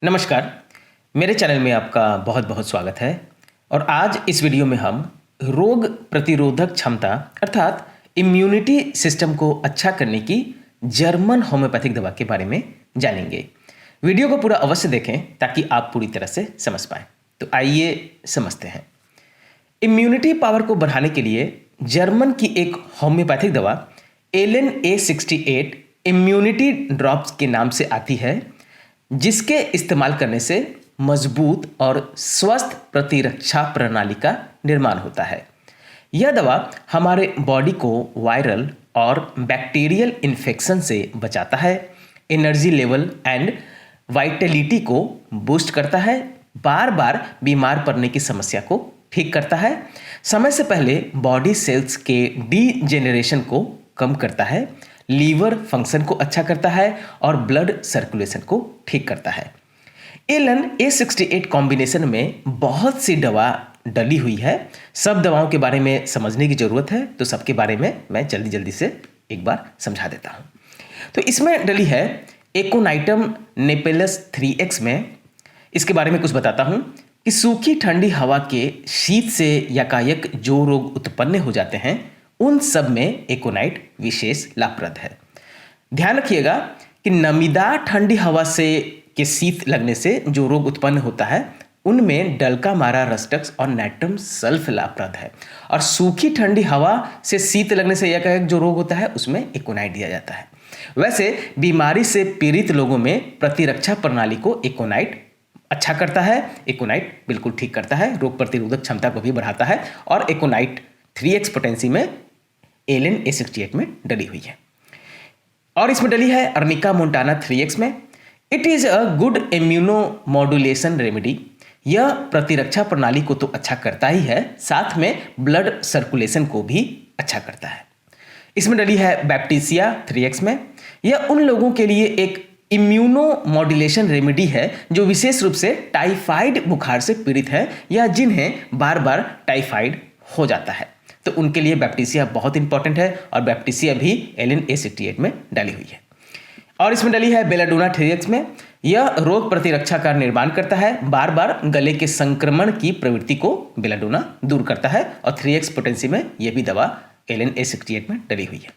नमस्कार, मेरे चैनल में आपका बहुत-बहुत स्वागत है और आज इस वीडियो में हम रोग प्रतिरोधक क्षमता अर्थात इम्यूनिटी सिस्टम को अच्छा करने की जर्मन होम्योपैथिक दवा के बारे में जानेंगे। वीडियो को पूरा अवश्य देखें ताकि आप पूरी तरह से समझ पाएँ। तो आइए समझते हैं। इम्यूनिटी पावर को बढ़ाने के लिए जर्मन की एक होम्योपैथिक दवा LN-A68 इम्यूनिटी ड्रॉप्स के नाम से आती है, जिसके इस्तेमाल करने से मजबूत और स्वस्थ प्रतिरक्षा प्रणाली का निर्माण होता है। यह दवा हमारे बॉडी को वायरल और बैक्टीरियल इन्फेक्शन से बचाता है, एनर्जी लेवल एंड वाइटलिटी को बूस्ट करता है, बार बार बीमार पड़ने की समस्या को ठीक करता है, समय से पहले बॉडी सेल्स के डीजेनरेशन को कम करता है, लीवर फंक्शन को अच्छा करता है और ब्लड सर्कुलेशन को ठीक करता है। LN-A68 कॉम्बिनेशन में बहुत सी दवा डली हुई है। सब दवाओं के बारे में समझने की ज़रूरत है, तो सबके बारे में मैं जल्दी से एक बार समझा देता हूँ। तो इसमें डली है एकोनाइटम नेपेलस 3X में। इसके बारे में कुछ बताता हूँ कि सूखी ठंडी हवा के शीत से यकायक जो रोग उत्पन्न हो जाते हैं, उन सब में एकोनाइट विशेष लाभप्रद है। ध्यान रखिएगा कि नमीदार ठंडी हवा से के शीत लगने से जो रोग उत्पन्न होता है, उनमें डल्का मारा रस्टक्स और नैट्रम सल्फ लाभप्रद है, और सूखी ठंडी हवा से शीत लगने से यह जो रोग होता है उसमें एकोनाइट दिया जाता है। वैसे बीमारी से पीड़ित लोगों में प्रतिरक्षा प्रणाली को एकोनाइट अच्छा करता है, एकोनाइट बिल्कुल ठीक करता है, रोग प्रतिरोधक क्षमता को भी बढ़ाता है, और एकोनाइट 3X पोटेंसी में LN-A68 में डली हुई है। और इसमें डली है अर्निका मोंटाना 3X में। It is a good immuno modulation remedy. यह प्रतिरक्षा प्रणाली को तो अच्छा करता ही है, साथ में ब्लड सर्कुलेशन को भी अच्छा करता है। इसमें डली है बैप्टीसिया 3X में। यह उन लोगों के लिए एक इम्यूनो मॉड्यूलेशन रेमेडी है जो विशेष रूप से टाइफाइड बुखार से पीड़ित है या जिन्हें बार बार टाइफाइड हो जाता है, तो उनके लिए बैप्टीसिया बहुत इंपॉर्टेंट है, और बैप्टीसिया भी LN-A68 में डाली हुई है। और इसमें डली है बेलाडोना 3X में। यह रोग प्रतिरक्षा का निर्माण करता है, बार बार गले के संक्रमण की प्रवृत्ति को बेलाडोना दूर करता है, और 3X पोटेंसी में यह भी दवा LN-A68 में डली हुई है।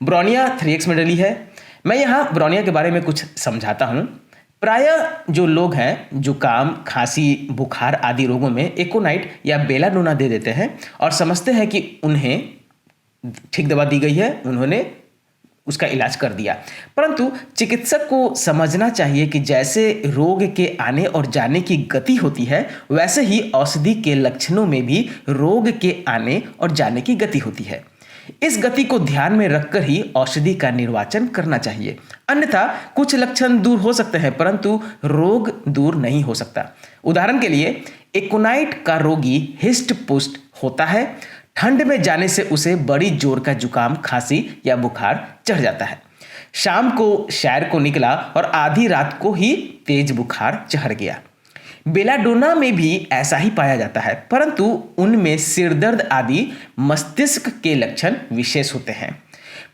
ब्रोनिया 3X में डली है। मैं यहाँ ब्रोनिया के बारे में कुछ समझाता हूँ। प्रायः जो लोग हैं जुकाम, खांसी, बुखार आदि रोगों में एकोनाइट या बेलाडोना दे देते हैं और समझते हैं कि उन्हें ठीक दवा दी गई है, उन्होंने उसका इलाज कर दिया। परंतु चिकित्सक को समझना चाहिए कि जैसे रोग के आने और जाने की गति होती है, वैसे ही औषधि के लक्षणों में भी रोग के आने और जाने की गति होती है। इस गति को ध्यान में रखकर ही औषधि का निर्वाचन करना चाहिए, अन्यथा कुछ लक्षण दूर हो सकते हैं परंतु रोग दूर नहीं हो सकता। उदाहरण के लिए एकोनाइट का रोगी हिस्ट पुष्ट होता है, ठंड में जाने से उसे बड़ी जोर का जुकाम, खांसी या बुखार चढ़ जाता है। शाम को सैर को निकला और आधी रात को ही तेज बुखार चढ़ गया। बेलाडोना में भी ऐसा ही पाया जाता है, परंतु उनमें सिरदर्द आदि मस्तिष्क के लक्षण विशेष होते हैं।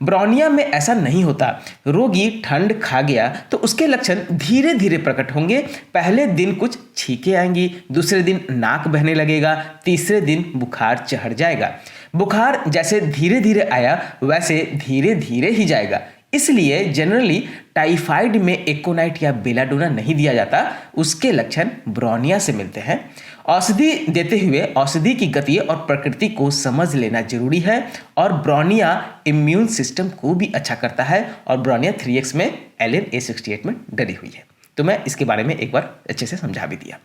ब्रोनिया में ऐसा नहीं होता। रोगी ठंड खा गया तो उसके लक्षण धीरे धीरे प्रकट होंगे। पहले दिन कुछ छींकें आएंगी, दूसरे दिन नाक बहने लगेगा, तीसरे दिन बुखार चढ़ जाएगा। बुखार जैसे धीरे धीरे आया वैसे धीरे धीरे ही जाएगा। इसलिए जनरली टाइफाइड में एकोनाइट या बेलाडोना नहीं दिया जाता, उसके लक्षण ब्रोनिया से मिलते हैं। औषधि देते हुए औषधि की गति और प्रकृति को समझ लेना जरूरी है, और ब्रोनिया इम्यून सिस्टम को भी अच्छा करता है, और ब्रोनिया 3X में LN-A68 में डली हुई है। तो मैं इसके बारे में एक बार अच्छे से समझा भी दिया।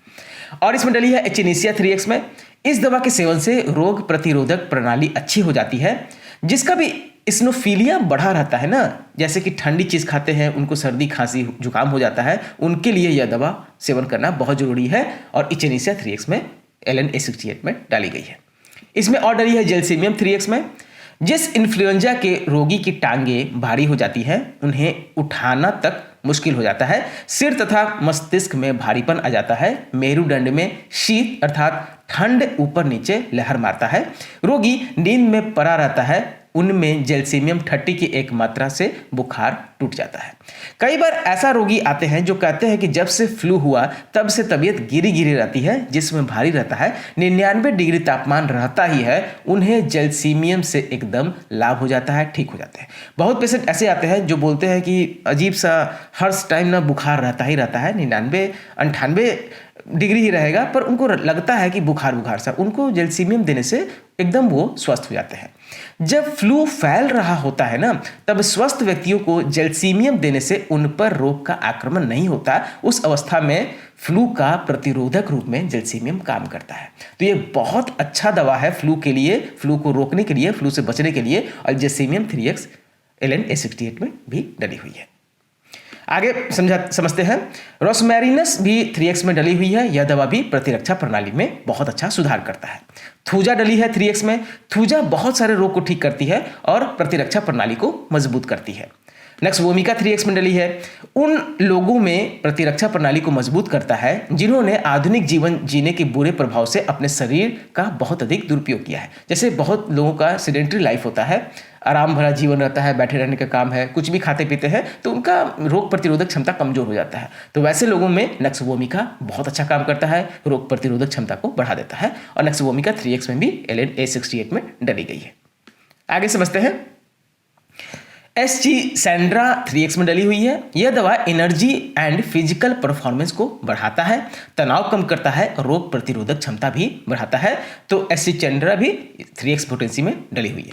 और इसमें डली है एचिनीसिया 3X में। इस दवा के सेवन से रोग प्रतिरोधक प्रणाली अच्छी हो जाती है। जिसका भी इस्नोफिलिया बढ़ा रहता है ना, जैसे कि ठंडी चीज़ खाते हैं उनको सर्दी खांसी जुकाम हो जाता है, उनके लिए यह दवा सेवन करना बहुत ज़रूरी है, और एचिनीसिया 3X में LN-A68 में डाली गई है। इसमें और डली है जेलसीमियम 3X में। जिस इन्फ्लुएंजा के रोगी की टांगें भारी हो जाती हैं, उन्हें उठाना तक मुश्किल हो जाता है, सिर तथा मस्तिष्क में भारीपन आ जाता है, मेरुदंड में शीत अर्थात ठंड ऊपर नीचे लहर मारता है, रोगी नींद में पड़ा रहता है, उनमें जैल्सीमियम 30 की एक मात्रा से बुखार टूट जाता है। कई बार ऐसा रोगी आते हैं जो कहते हैं कि जब से फ्लू हुआ तब से तबीयत गिरी गिरी रहती है, जिसमें भारी रहता है, 99 डिग्री तापमान रहता ही है, उन्हें जैल्सीमियम से एकदम लाभ हो जाता है, ठीक हो जाते हैं। बहुत पेशेंट ऐसे आते हैं जो बोलते हैं कि अजीब सा हर टाइम ना बुखार रहता ही रहता है, 99-98 डिग्री ही रहेगा, पर उनको लगता है कि बुखार सा, उनको जैल्सीमियम देने से एकदम वो स्वस्थ हो जाते हैं। जब फ्लू फैल रहा होता है ना, तब स्वस्थ व्यक्तियों को जैल्सीमियम देने से उन पर रोग का आक्रमण नहीं होता। उस अवस्था में फ्लू का प्रतिरोधक रूप में जैल्सीमियम काम करता है। तो ये बहुत अच्छा दवा है फ्लू के लिए, फ्लू को रोकने के लिए, फ्लू से बचने के लिए, और जैल्सीमियम 3x LN-A68 में भी डली हुई है। आगे समझते हैं। रोसमेरिनस भी 3x में डली हुई है। यह दवा भी प्रतिरक्षा प्रणाली में बहुत अच्छा सुधार करता है। थूजा डली है 3x में। थूजा बहुत सारे रोग को ठीक करती है और प्रतिरक्षा प्रणाली को मजबूत करती है। नेक्स्ट वोमिका 3x में डली है। उन लोगों में प्रतिरक्षा प्रणाली को मजबूत करता है जिन्होंने आधुनिक जीवन जीने के बुरे प्रभाव से अपने शरीर का बहुत अधिक दुरुपयोग किया है। जैसे बहुत लोगों का सेडेंटरी लाइफ होता है, आराम भरा जीवन रहता है, बैठे रहने का काम है, कुछ भी खाते पीते हैं, तो उनका रोग प्रतिरोधक क्षमता कमजोर हो जाता है। तो वैसे लोगों में नेक्सवोमिका बहुत अच्छा काम करता है, रोग प्रतिरोधक क्षमता को बढ़ा देता है। और नेक्सवोमिका 3x में भी LN-A68 में डली गई है। आगे समझते हैं। एस्चिसेंड्रा 3x में डली हुई है। यह दवा एनर्जी एंड फिजिकल परफॉर्मेंस को बढ़ाता है, तनाव कम करता है और रोग प्रतिरोधक क्षमता भी बढ़ाता है। तो एस्चिसेंड्रा भी 3x पोटेंसी में डली हुई है।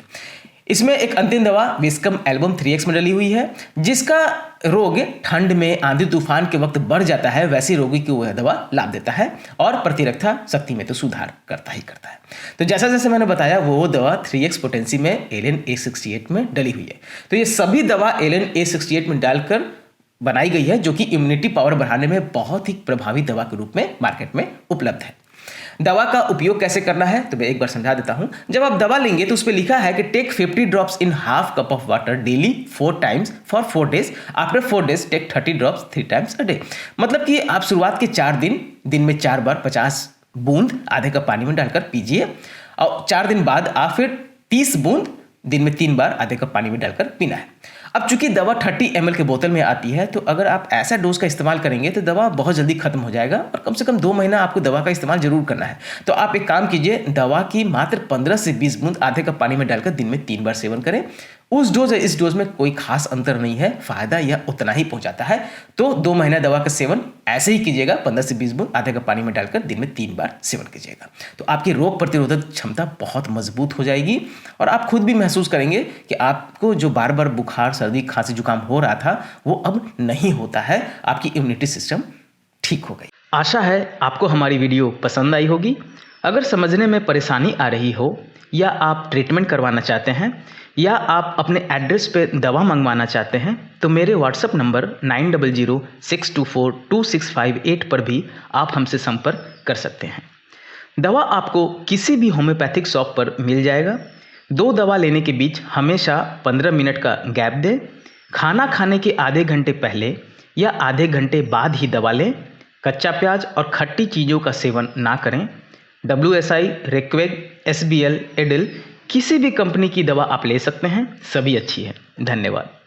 इसमें एक अंतिम दवा विस्कम एल्बम 3x में डली हुई है, जिसका रोग ठंड में आंधी तूफान के वक्त बढ़ जाता है, वैसे रोगी को वह दवा लाभ देता है और प्रतिरक्षा शक्ति में तो सुधार करता ही करता है। तो जैसा जैसे मैंने बताया वो दवा 3x पोटेंसी में LN-A68 में डली हुई है। तो ये सभी दवा LN-A68 में डालकर बनाई गई है, जो कि इम्यूनिटी पावर बढ़ाने में बहुत ही प्रभावी दवा के रूप में मार्केट में उपलब्ध है। दवा का उपयोग कैसे करना है तो मैं एक बार समझा देता हूं। जब आप दवा लेंगे तो उस पर लिखा है कि take 50 drops in half cup of water daily 4 times for 4 days. After 4 days take 30 drops 3 times a day. मतलब कि आप शुरुआत के 4 दिन में 4 बार 50 बूंद आधे कप पानी में डालकर पीजिए, और 4 दिन बाद आप फिर 30 बूंद दिन में 3 बार आधे कप पानी में डालकर पीना है। अब चूंकि दवा 30 ml के बोतल में आती है, तो अगर आप ऐसा डोज का इस्तेमाल करेंगे तो दवा बहुत जल्दी खत्म हो जाएगा और कम से कम 2 महीना आपको दवा का इस्तेमाल जरूर करना है। तो आप एक काम कीजिए, दवा की मात्र 15 से 20 बूंद आधे कप पानी में डालकर दिन में 3 बार सेवन करें। उस डोज और इस डोज में कोई खास अंतर नहीं है, फायदा यह उतना ही पहुंचाता है। तो 2 महीना दवा का सेवन ऐसे ही कीजिएगा, 15 से 20 बूंद आधे कप पानी में डालकर दिन में 3 बार सेवन कीजिएगा। तो आपकी रोग प्रतिरोधक क्षमता बहुत मजबूत हो जाएगी और आप खुद भी महसूस करेंगे कि आपको जो बार बार बुखार, सर्दी, खांसी, जुकाम हो रहा था वो अब नहीं होता है। आपकी इम्यूनिटी सिस्टम ठीक हो गई। आशा है आपको हमारी वीडियो पसंद आई होगी। अगर समझने में परेशानी आ रही हो, या आप ट्रीटमेंट करवाना चाहते हैं, या आप अपने एड्रेस पे दवा मंगवाना चाहते हैं, तो मेरे व्हाट्सएप नंबर 9006242658 पर भी आप हमसे संपर्क कर सकते हैं। दवा आपको किसी भी होम्योपैथिक शॉप पर मिल जाएगा। 2 दवा लेने के बीच हमेशा 15 मिनट का गैप दें। खाना खाने के आधे घंटे पहले या आधे घंटे बाद ही दवा लें। कच्चा प्याज और खट्टी चीज़ों का सेवन ना करें। WSI, रेक्वेग, SBL, एडिल किसी भी कंपनी की दवा आप ले सकते हैं, सभी अच्छी है। धन्यवाद।